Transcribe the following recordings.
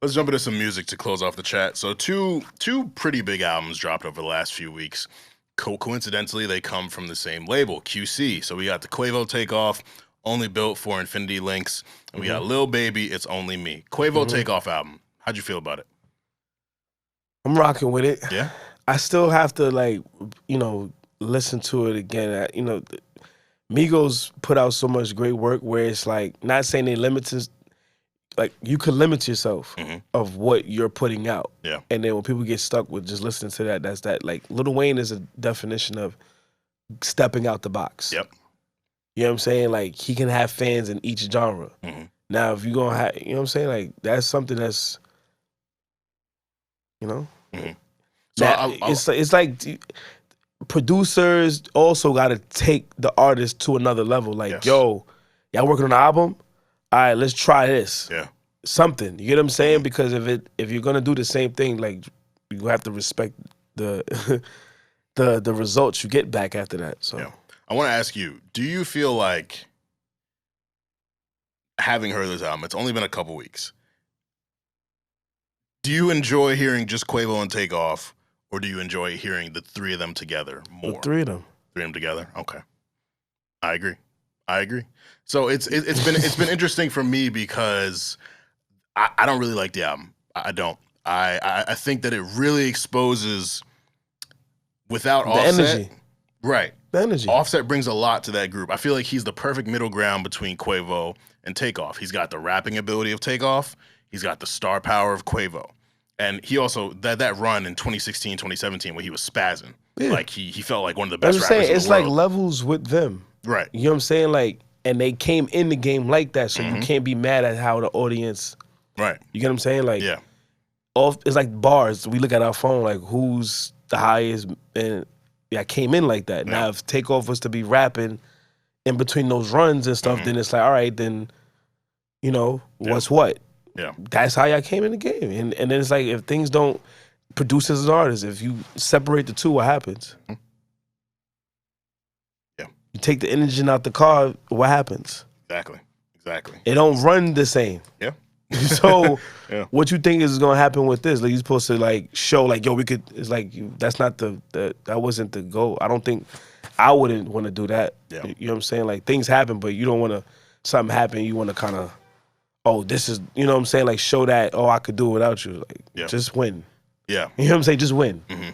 Let's jump into some music to close off the chat. So two pretty big albums dropped over the last few weeks. Coincidentally, they come from the same label, QC. So we got the Quavo Takeoff, Only Built for Infinity Links, and we got Lil Baby, It's Only Me. Quavo Takeoff album. How'd you feel about it? I'm rocking with it. Yeah. I still have to listen to it again. Migos put out so much great work where it's like, not saying they limit us, like you could limit yourself of what you're putting out. Yeah. And then when people get stuck with just listening to that, that's that. Like Lil Wayne is a definition of stepping out the box. Yep. You know what I'm saying? Like he can have fans in each genre. Now if you're gonna have, you know what I'm saying? Like that's something that's, So it's like producers also got to take the artist to another level. Like, yo, y'all working on an album? All right, let's try this. Yeah. Something. You get what I'm saying? Because if you're gonna do the same thing, like you have to respect the the results you get back after that. So yeah. I want to ask you, do you feel like, having heard this album, it's only been a couple weeks, do you enjoy hearing just Quavo and Takeoff, or do you enjoy hearing the three of them together more? The three of them. Three of them together? Okay. I agree. So it's been interesting for me because I don't really like the album. I don't. I think that it really exposes, without The Offset. energy. Right. The energy. Offset brings a lot to that group. I feel like he's the perfect middle ground between Quavo and Takeoff. He's got the rapping ability of Takeoff. He's got the star power of Quavo. And he also, that run in 2016, 2017 where he was spazzing. Yeah. Like he felt like one of the best rappers in the world. It's like levels with them. Right. You know what I'm saying? Like, and they came in the game like that, so you can't be mad at how the audience. Right. You get what I'm saying? Like, yeah. It's like bars. We look at our phone, like who's the highest, and I came in like that. Yeah. Now, if Takeoff was to be rapping in between those runs and stuff, then it's like, all right, then, what's what? Yeah. That's how y'all came in the game. And then it's like, if things don't produce as an artist, if you separate the two, what happens? Yeah. You take the engine out the car, what happens? Exactly. It don't run the same. Yeah. So what you think is gonna happen with this? Like you're supposed to like show like, yo, we could. It's like that's not that wasn't the goal. I don't think I wouldn't want to do that. Yeah. You know what I'm saying? Like things happen, but you don't want to. Something happen, you want to kind of, this is, you know what I'm saying? Like show that, I could do it without you. Like just win. Yeah. You know what I'm saying? Just win. Yeah.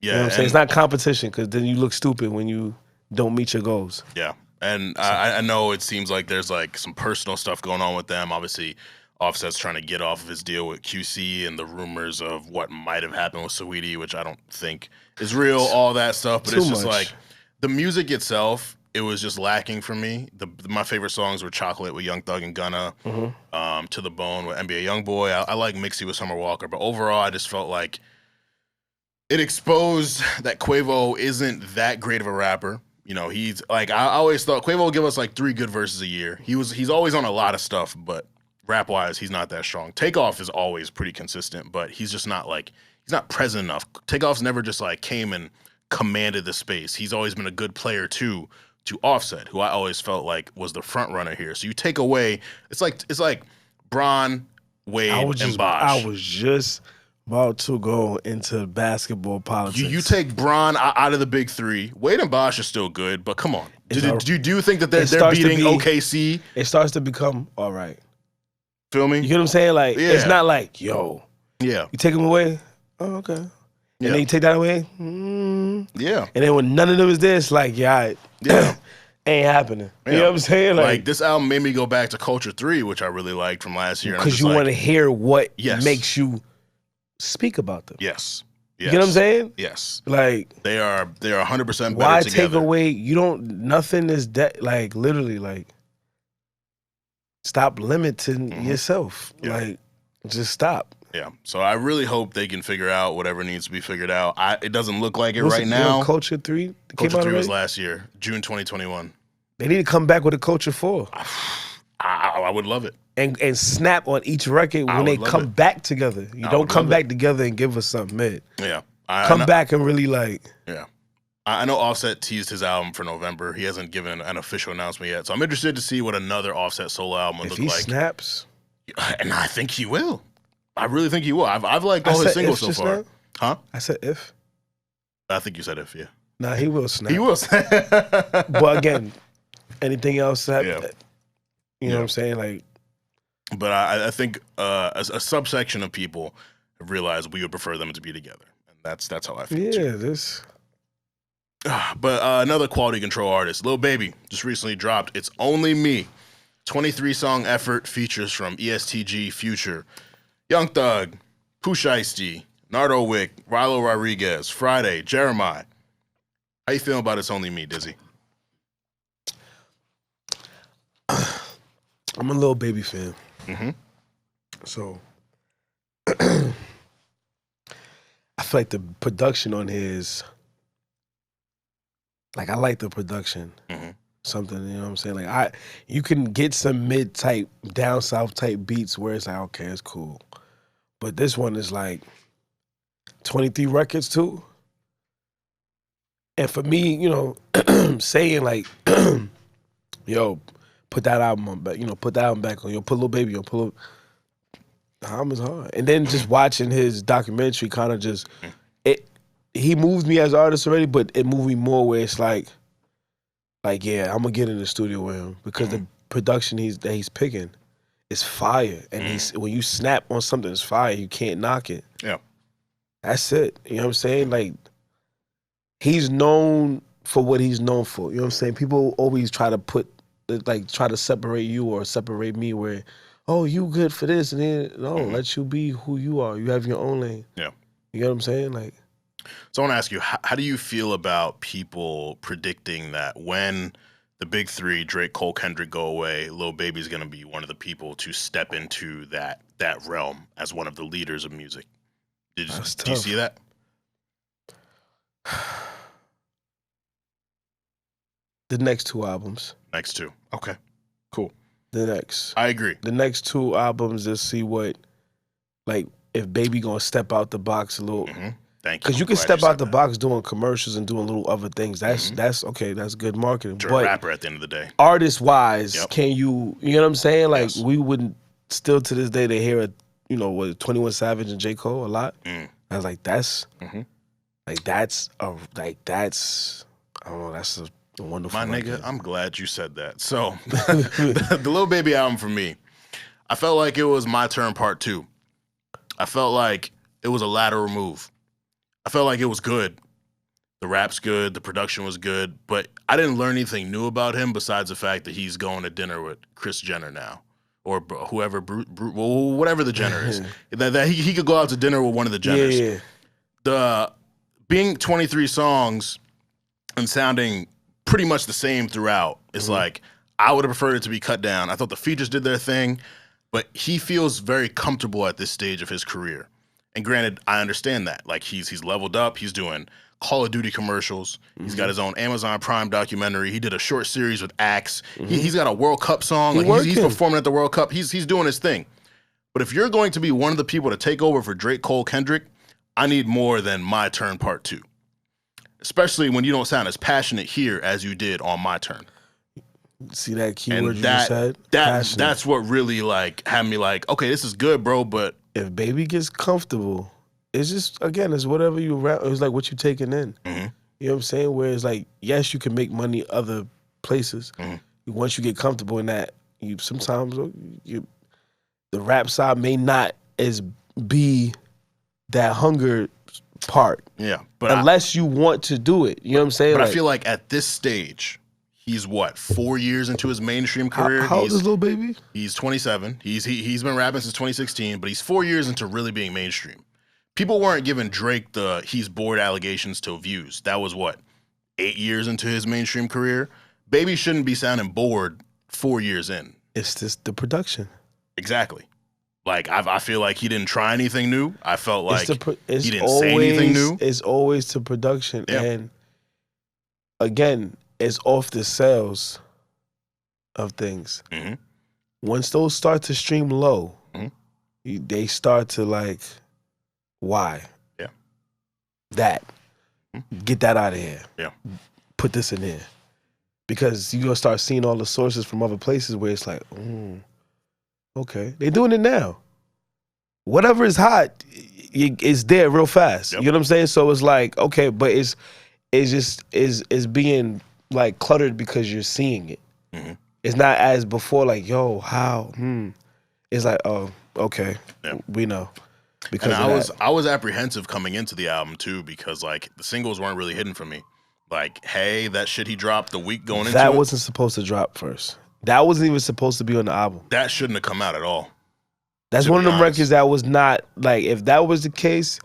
You know what I'm saying? It's not competition because then you look stupid when you don't meet your goals. Yeah. And I know it seems like there's like some personal stuff going on with them. Obviously, Offset's trying to get off of his deal with QC and the rumors of what might have happened with Saweetie, which I don't think is real, all that stuff. But it's just like the music itself, it was just lacking for me. My favorite songs were Chocolate with Young Thug and Gunna, To the Bone with NBA Youngboy. I like Mixie with Summer Walker. But overall, I just felt like it exposed that Quavo isn't that great of a rapper. He's like, I always thought Quavo would give us like 3 good verses a year. He's always on a lot of stuff, but rap-wise, he's not that strong. Takeoff is always pretty consistent, but he's just not like, he's not present enough. Takeoff's never just like came and commanded the space. He's always been a good player too, to Offset, who I always felt like was the front runner here. So you take away, it's like Bron, Wade, and Bosh. I was just about to go into basketball politics. You take Bron out of the big 3. Wade and Bosh are still good, but come on. Do you think that they're beating OKC? It starts to become all right. Feel me? You get what I'm saying? Like it's not like, yo. Yeah. You take them away. Oh, okay. And then you take that away. Yeah. And then when none of them is there, it's like, ain't happening. You know what I'm saying? Like this album made me go back to Culture 3, which I really liked from last year. Because you want to hear what makes you speak about them. Yes. You know what I'm saying? Yes. Like they are 100% better why together. Take away? Nothing is like literally like. Stop limiting yourself. Yeah. Like, just stop. Yeah. So I really hope they can figure out whatever needs to be figured out. It doesn't look like it right now. Culture 3? Culture 3 was last year, June 2021. They need to come back with a Culture 4. I would love it. And snap on each record when they come back together. You don't come back together and give us something mid. Yeah. Come back and really like. Yeah. I know Offset teased his album for November. He hasn't given an official announcement yet. So I'm interested to see what another Offset solo album would look like. If he snaps. And I think he will. I really think he will. I've liked all his singles so far. Now? Huh? I said if. I think you said if, yeah. Nah, he will snap. He will snap. But again, anything else that, you know what I'm saying? Like, but I think a subsection of people have realized we would prefer them to be together. And that's how I feel. Yeah, too. this. But another quality control artist, Lil Baby, just recently dropped It's Only Me. 23-song effort features from ESTG, Future, Young Thug, Pooh Shiesty, Nardo Wick, Rilo Rodriguez, Friday, Jeremiah. How you feeling about It's Only Me, Dizzy? I'm a Lil Baby fan. Mm-hmm. So I feel like the production on his, like I like the production. Mm-hmm. Something, you know what I'm saying? Like you can get some mid type, down south type beats where it's like, okay, it's cool. But this one is like 23 records too. And for me, you know, saying like, yo, put that album on back, you know, put that album back on, yo, put Lil Baby on, the album is hard. And then just watching his documentary kind of just, he moved me as an artist already, but it moved me more where it's like, yeah, I'm gonna get in the studio with him because the production that he's picking is fire. And when you snap on something that's fire, you can't knock it. Yeah. That's it. You know what I'm saying? Like, he's known for what he's known for. You know what I'm saying? People always try to separate you or separate me where, oh, you good for this. And then, no, let you be who you are. You have your own lane. Yeah. You know what I'm saying? Like, so I want to ask you, how do you feel about people predicting that when the big three, Drake, Cole, Kendrick, go away, Lil Baby's going to be one of the people to step into that realm as one of the leaders of music? Do you see that? The next two albums. Next two. Okay. Cool. The next. I agree. The next two albums, just see what, like, if Baby gonna step out the box a little. Mm-hmm. Thank you. Because you can step out the box doing commercials and doing little other things. That's okay. That's good marketing. You're a rapper at the end of the day. Artist wise, can you know what I'm saying? Like we wouldn't still to this day they hear a 21 Savage and J. Cole a lot. I was like, that's that's I don't know, that's a wonderful. My nigga, I'm glad you said that. So the Lil Baby album for me, I felt like it was My Turn Part 2. I felt like it was a lateral move. I felt like it was good. The rap's good, the production was good, but I didn't learn anything new about him besides the fact that he's going to dinner with Kris Jenner now, or whoever, whatever the Jenner is. that he could go out to dinner with one of the Jenners. Yeah. The being 23 songs and sounding pretty much the same throughout, it's like I would have preferred it to be cut down. I thought the features did their thing, but he feels very comfortable at this stage of his career. And granted, I understand that. Like he's leveled up. He's doing Call of Duty commercials. He's got his own Amazon Prime documentary. He did a short series with Axe. He's got a World Cup song. He's performing at the World Cup. He's doing his thing. But if you're going to be one of the people to take over for Drake, Cole, Kendrick, I need more than My Turn Part 2. Especially when you don't sound as passionate here as you did on My Turn. See that keyword you just said? That's what really like had me like, okay, this is good, bro, but if Baby gets comfortable, it's just, again, it's whatever you rap. It's like what you taking in. You know what I'm saying? Where it's like, yes, you can make money other places. Once you get comfortable in that, sometimes the rap side may not be that hunger part. Yeah, but unless you want to do it, you know what I'm saying? But I feel like at this stage, he's 4 years into his mainstream career. How old is Lil Baby? He's 27. He's been rapping since 2016, but he's 4 years into really being mainstream. People weren't giving Drake the he's bored allegations till views. That was 8 years into his mainstream career. Baby shouldn't be sounding bored 4 years in. It's just the production. Exactly. Like I feel like he didn't try anything new. I felt like he didn't say anything new. It's always the production, and again, it's off the sales of things. Once those start to stream low, they start to like, why? Yeah. That. Get that out of here. Yeah. Put this in here. Because you're going to start seeing all the sources from other places where it's like, okay. They're doing it now. whatever is hot, it's there real fast. Yep. You know what I'm saying? So it's like, okay, but it's just is being like cluttered because you're seeing it. Mm-hmm. It's not as before, like, yo, how? It's like, oh, okay, we know. Because and I was apprehensive coming into the album too, because like the singles weren't really hidden for me. Like, hey, that shit he dropped the week going into that it, wasn't supposed to drop first. That wasn't even supposed to be on the album. that shouldn't have come out at all. That's one of them records that was not, like, if that was the case,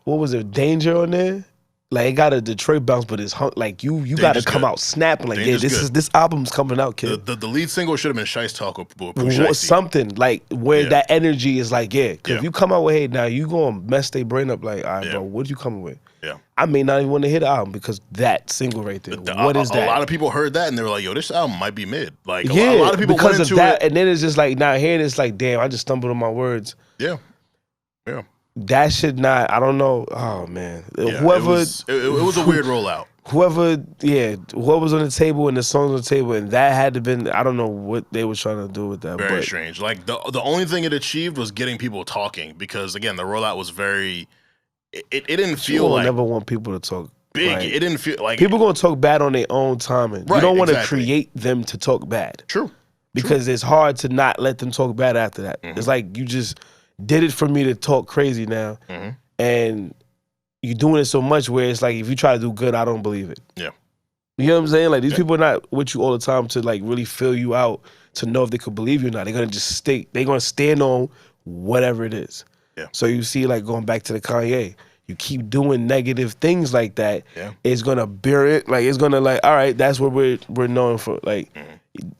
what was it, Danger on there? Like, it got a Detroit bounce, but it's like you got to come out snapping. Like, this album's coming out, kid. The lead single should have been Shice Talk or something like where that energy is like, because if you come out with, hey, now you gonna mess their brain up, like, all right, bro, what you coming with? Yeah, I may not even want to hit the album because that single right there. What is that? A lot of people heard that and they were like, yo, this album might be mid. Like, a lot of people because went into of that, it. and then it's just like, now hearing it's like, damn, I just stumbled on my words. Yeah. That should not. I don't know. Oh man, whoever it was a weird rollout. Whoever's on the table and the songs on the table, and that had to been. I don't know what they were trying to do with that. Very strange. Like the only thing it achieved was getting people talking, because again the rollout was very. It didn't feel like. I never want people to talk big. Right. It didn't feel like people gonna talk bad on their own timing. Right, you don't want to create them to talk bad. True. Because it's hard to not let them talk bad after that. It's like you just did it for me to talk crazy now. And you're doing it so much where it's like, if you try to do good, I don't believe it. Yeah. You know what I'm saying? Like, these people are not with you all the time to like really fill you out to know if they could believe you or not. They're gonna just they're gonna stand on whatever it is. Yeah. So you see, like, going back to the Kanye, you keep doing negative things like that, it's gonna bear it. Like, it's gonna, like, all right, that's what we're known for. Like,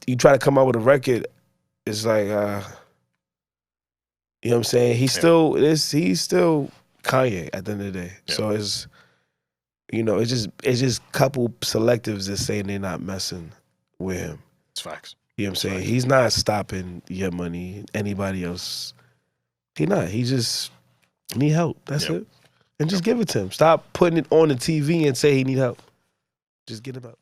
you try to come out with a record, it's like, you know what I'm saying? He's still Kanye at the end of the day. So it's, you know, it's just couple selectives that saying they're not messing with him. It's facts. You know what I'm saying? He's not stopping Your Money, anybody else. He not. He just need help. That's it. And just give it to him. Stop putting it on the TV and say he need help. Just get him out.